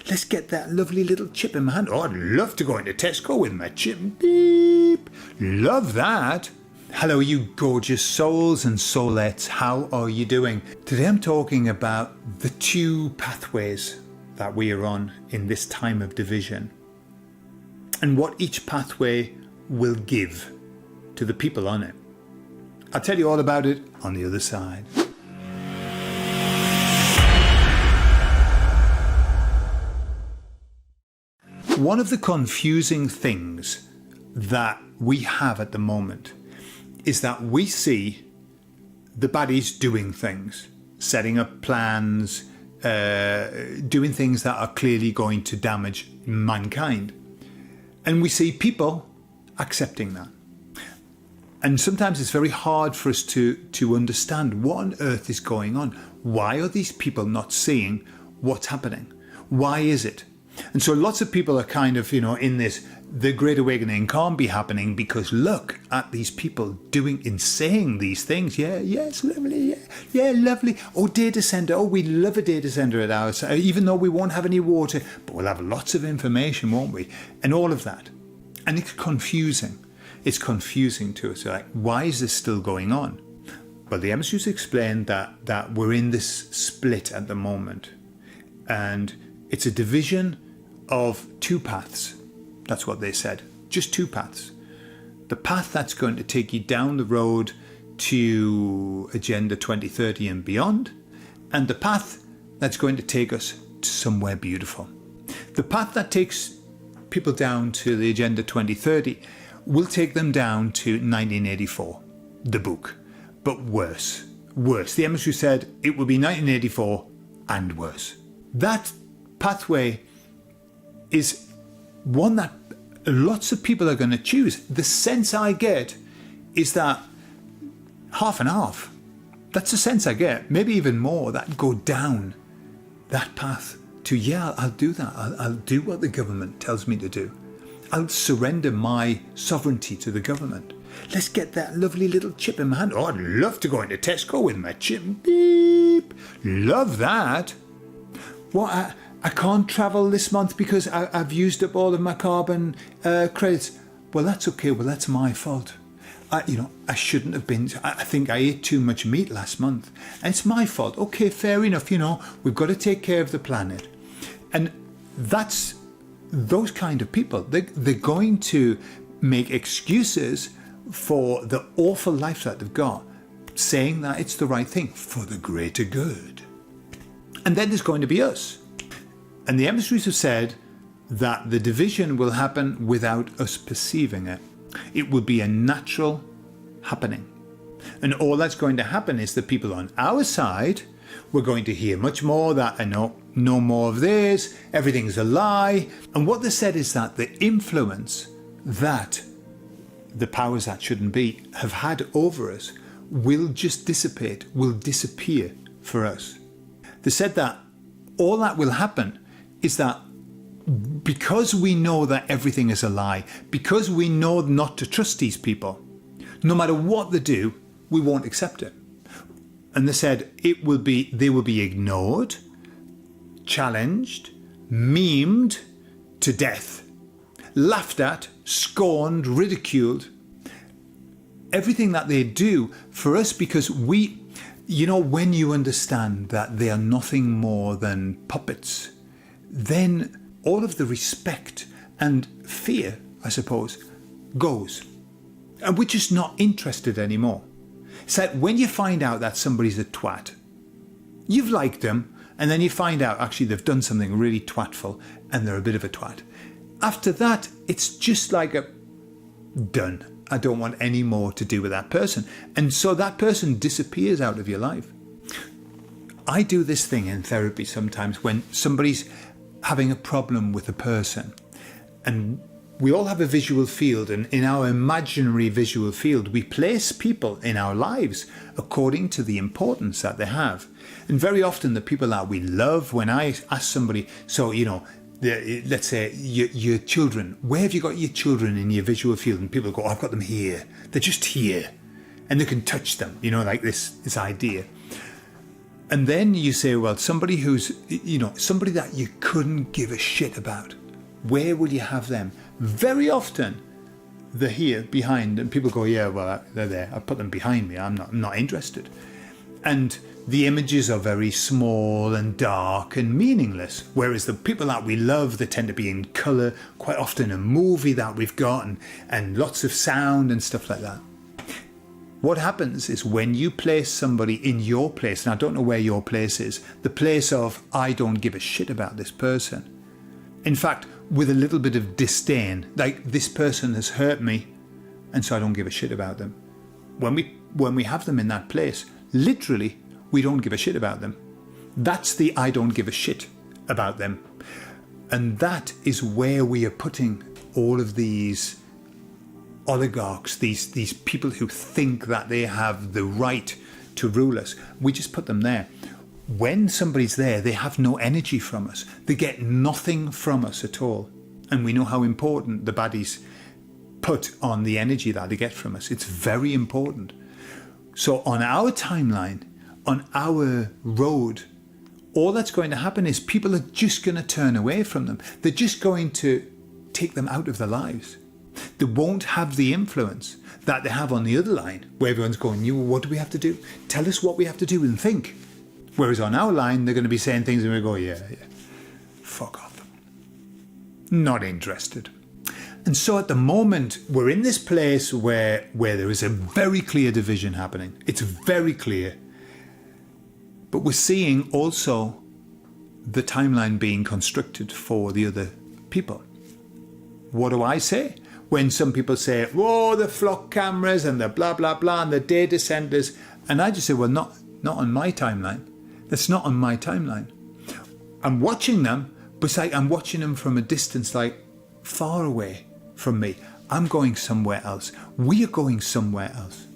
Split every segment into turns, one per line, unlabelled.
Let's get that lovely little chip in my hand. Oh, I'd love to go into Tesco with my chip. Beep. Love that. Hello, you gorgeous souls and soulettes. How are you doing? Today I'm talking about the two pathways that we are on in this time of division, and what each pathway will give to the people on it. I'll tell you all about it on the other side. One of the confusing things that we have at the moment is that we see the baddies doing things, setting up plans, doing things that are clearly going to damage mankind. And we see people accepting that. And sometimes it's very hard for us to understand what on earth is going on. Why are these people not seeing what's happening? Why is it? And so lots of people are kind of, in this, the Great Awakening can't be happening because look at these people doing and saying these things. Yeah, it's lovely. Yeah, lovely. Oh, data center. Oh, we love a data center at ours, even though we won't have any water, but we'll have lots of information, won't we? And all of that. And it's confusing. It's confusing to us. Like, why is this still going on? Well, the emissaries explained that we're in this split at the moment. And it's a division of two paths. That's what they said. Just two paths. The path that's going to take you down the road to Agenda 2030 and beyond, and the path that's going to take us to somewhere beautiful. The path that takes people down to the Agenda 2030 will take them down to 1984, the book, but worse. The emissary said it will be 1984 and worse. That pathway is one that lots of people are going to choose. The sense I get is that half and half, that's the sense I get, maybe even more, that go down that path to, I'll do that. I'll do what the government tells me to do. I'll surrender my sovereignty to the government. Let's get that lovely little chip in my hand. Oh, I'd love to go into Tesco with my chip. Beep. Love that. What? I can't travel this month because I've used up all of my carbon credits. Well, that's okay. Well, that's my fault. I shouldn't have been. I think I ate too much meat last month. And it's my fault. Okay, fair enough. We've got to take care of the planet. And that's those kind of people. They're going to make excuses for the awful life that they've got, saying that it's the right thing for the greater good. And then there's going to be us. And the emissaries have said that the division will happen without us perceiving it. It will be a natural happening. And all that's going to happen is the people on our side, we're going to hear much more that, no more of this, everything's a lie. And what they said is that the influence that the powers that shouldn't be have had over us will just dissipate, will disappear for us. They said that all that will happen is that because we know that everything is a lie, because we know not to trust these people, no matter what they do, we won't accept it. And they said they will be ignored, challenged, memed to death, laughed at, scorned, ridiculed. Everything that they do for us, because when you understand that they are nothing more than puppets, then all of the respect and fear, I suppose, goes. And we're just not interested anymore. It's like when you find out that somebody's a twat, you've liked them, and then you find out actually they've done something really twatful and they're a bit of a twat. After that, it's just like done. I don't want any more to do with that person. And so that person disappears out of your life. I do this thing in therapy sometimes when somebody's having a problem with a person, and we all have a visual field, and in our imaginary visual field we place people in our lives according to the importance that they have. And very often the people that we love, when I ask somebody, let's say your children, where have you got your children in your visual field? And people go, I've got them here. They're just here. And they can touch them, like this idea. And then you say, well, somebody who's, somebody that you couldn't give a shit about, where will you have them? Very often, they're here behind, and people go, yeah, well, they're there. I put them behind me. I'm not interested. And the images are very small and dark and meaningless. Whereas the people that we love, they tend to be in colour, quite often a movie that we've got, and lots of sound and stuff like that. What happens is when you place somebody in your place, and I don't know where your place is, the place of, I don't give a shit about this person. In fact, with a little bit of disdain, like this person has hurt me, and so I don't give a shit about them. When we have them in that place, literally, we don't give a shit about them. That's the I don't give a shit about them. And that is where we are putting all of these oligarchs, these people who think that they have the right to rule us. We just put them there. When somebody's there, they have no energy from us. They get nothing from us at all. And we know how important the baddies put on the energy that they get from us. It's very important. So on our timeline, on our road, all that's going to happen is people are just going to turn away from them. They're just going to take them out of their lives. They won't have the influence that they have on the other line, where everyone's going, what do we have to do? Tell us what we have to do and think. Whereas on our line, they're going to be saying things and we go, yeah, fuck off. Not interested. And so at the moment, we're in this place where there is a very clear division happening. It's very clear. But we're seeing also the timeline being constructed for the other people. What do I say? When some people say, oh, the flock cameras and the blah, blah, blah, and the data centers. And I just say, well, not on my timeline. That's not on my timeline. I'm watching them, but it's like I'm watching them from a distance, like far away from me. I'm going somewhere else. We are going somewhere else.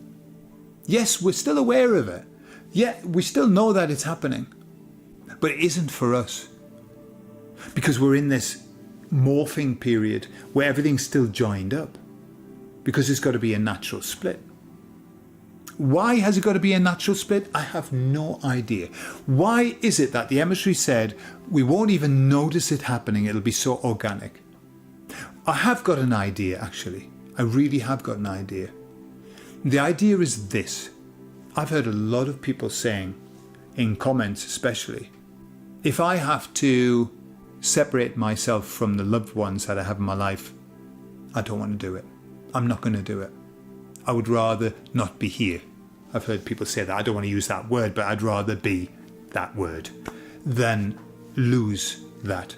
Yes, we're still aware of it. Yeah, we still know that it's happening. But it isn't for us. Because we're in this morphing period where everything's still joined up. Because it's got to be a natural split. Why has it got to be a natural split? I have no idea. Why is it that the emissary said we won't even notice it happening, it'll be so organic? I have got an idea, actually. I really have got an idea. The idea is this. I've heard a lot of people saying, in comments especially, if I have to separate myself from the loved ones that I have in my life, I don't want to do it. I'm not going to do it. I would rather not be here. I've heard people say that. I don't want to use that word, but I'd rather be that word than lose that,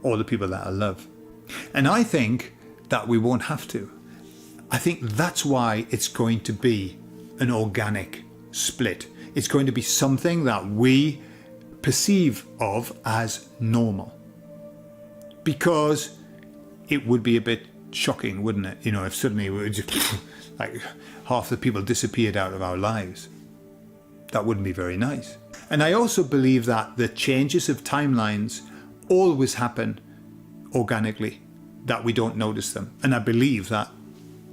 or the people that I love. And I think that we won't have to. I think that's why it's going to be an organic split. It's going to be something that we perceive of as normal. Because it would be a bit shocking, wouldn't it? If suddenly we were just like half the people disappeared out of our lives. That wouldn't be very nice. And I also believe that the changes of timelines always happen organically, that we don't notice them. And I believe that,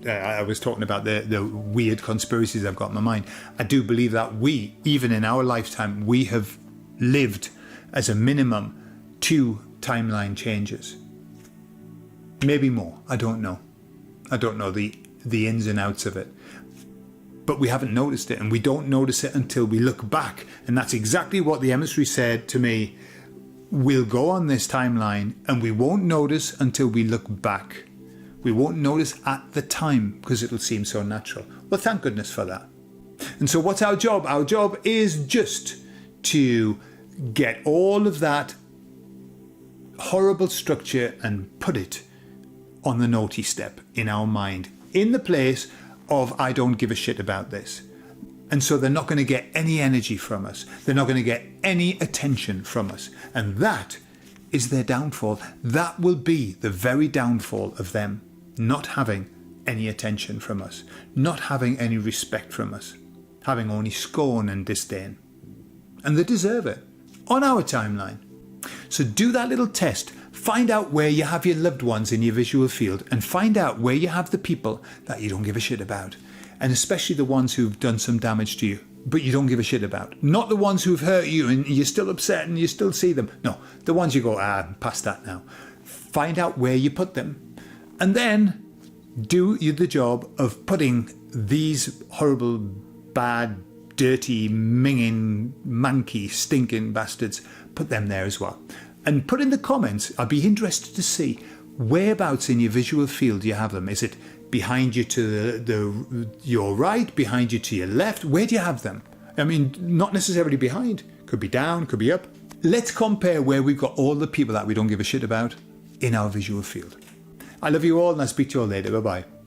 I was talking about the weird conspiracies I've got in my mind. I do believe that we, even in our lifetime, we have lived as a minimum 2 timeline changes. Maybe more. I don't know. I don't know the ins and outs of it. But we haven't noticed it, and we don't notice it until we look back. And that's exactly what the emissary said to me. We'll go on this timeline and we won't notice until we look back. We won't notice at the time because it'll seem so natural. Well, thank goodness for that. And so what's our job? Our job is just to get all of that horrible structure and put it on the naughty step in our mind, in the place of I don't give a shit about this. And so they're not going to get any energy from us. They're not going to get any attention from us. And that is their downfall. That will be the very downfall of them not having any attention from us, not having any respect from us, having only scorn and disdain. And they deserve it on our timeline. So do that little test. Find out where you have your loved ones in your visual field, and find out where you have the people that you don't give a shit about, and especially the ones who've done some damage to you. but you don't give a shit about. Not the ones who've hurt you and you're still upset and you still see them. No, the ones you go, past that now. Find out where you put them. And then do you the job of putting these horrible, bad, dirty, minging, manky, stinking bastards, put them there as well. And put in the comments, I'd be interested to see whereabouts in your visual field you have them. Is it behind you to your right, behind you to your left? Where do you have them? I mean, not necessarily behind. Could be down, could be up. Let's compare where we've got all the people that we don't give a shit about in our visual field. I love you all and I'll speak to you all later. Bye-bye.